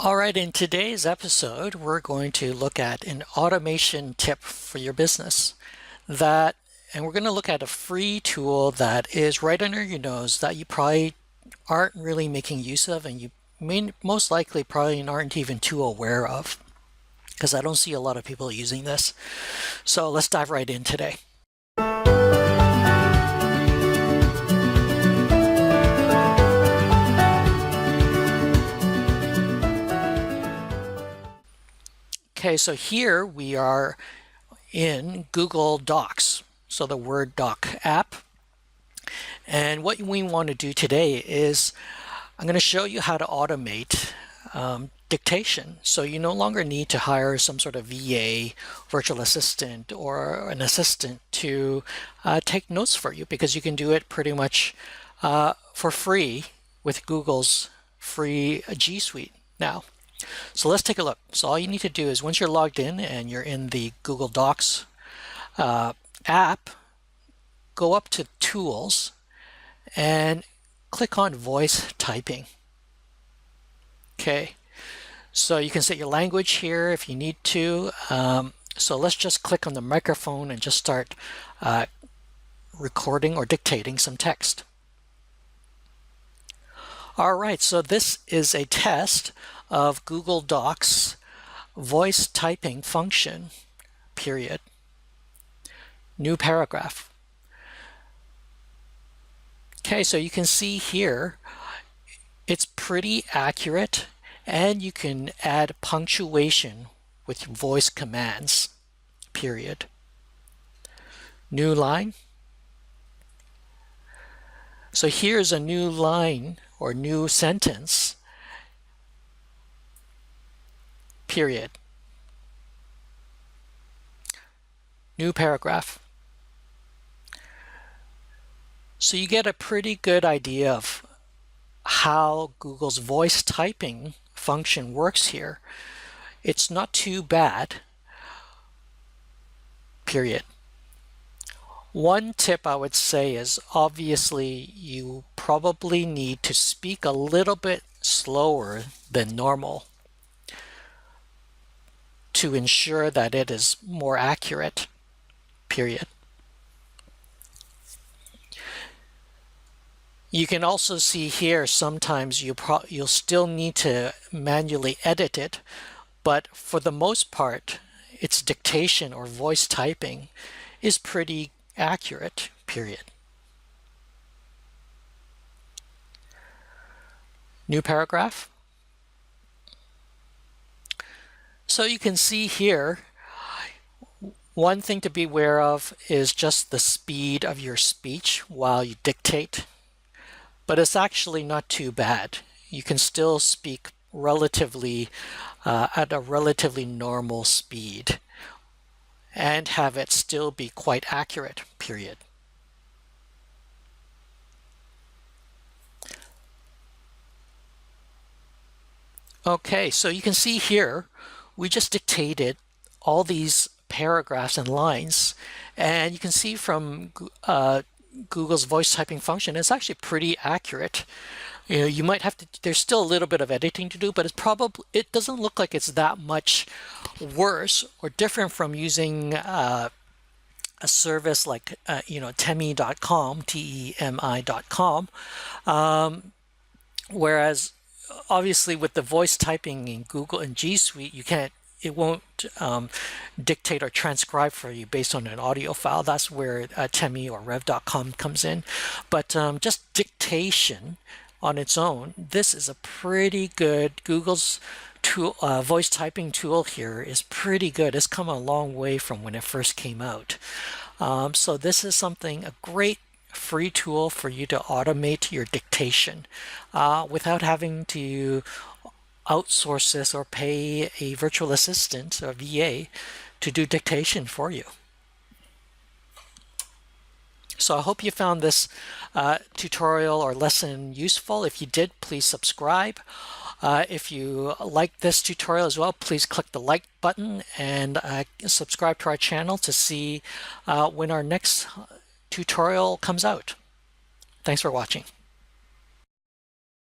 All right, in today's episode, we're going to look at an automation tip for your business and we're going to look at a free tool that is right under your nose that you probably aren't really making use of, and you most likely probably aren't even too aware of, because I don't see a lot of people using this. So let's dive right in today. Okay, so here we are in Google Docs, so the Word Doc app. And what we want to do today is I'm going to show you how to automate dictation. So you no longer need to hire some sort of VA, virtual assistant, or an assistant to take notes for you, because you can do it pretty much for free with Google's free G Suite now. So let's take a look. So all you need to do is, once you're logged in and you're in the Google Docs app, go up to Tools and click on Voice Typing. Okay, so you can set your language here if you need to. So let's just click on the microphone and just start recording or dictating some text. All right, so this is a test of Google Docs voice typing function, period. New paragraph. Okay, so you can see here, it's pretty accurate, and you can add punctuation with voice commands, period. New line. So here's a new line or new sentence, period. New paragraph. So you get a pretty good idea of how Google's voice typing function works here. It's not too bad, period. One tip I would say is, obviously you probably need to speak a little bit slower than normal to ensure that it is more accurate, period. You can also see here, sometimes you'll still need to manually edit it, but for the most part, its dictation or voice typing is pretty accurate, period. New paragraph. So you can see here, one thing to be aware of is just the speed of your speech while you dictate. But it's actually not too bad. You can still speak relatively at a relatively normal speed and have it still be quite accurate, period. Okay, so you can see here, we just dictated all these paragraphs and lines, and you can see from Google's voice typing function, it's actually pretty accurate. You know, you might have to, there's still a little bit of editing to do, but it doesn't look like it's that much worse or different from using a service like temi.com, Temi.com, whereas obviously with the voice typing in Google and G Suite, it won't dictate or transcribe for you based on an audio file. That's where Temi or Rev.com comes in. But just dictation on its own, this is a pretty good, Google's tool, voice typing tool here is pretty good. It's come a long way from when it first came out. So this is a great free tool for you to automate your dictation without having to outsource this or pay a virtual assistant or VA to do dictation for you. So I hope you found this tutorial or lesson useful. If you did, please subscribe. If you like this tutorial as well, please click the like button and subscribe to our channel to see when our next tutorial comes out. Thanks for watching.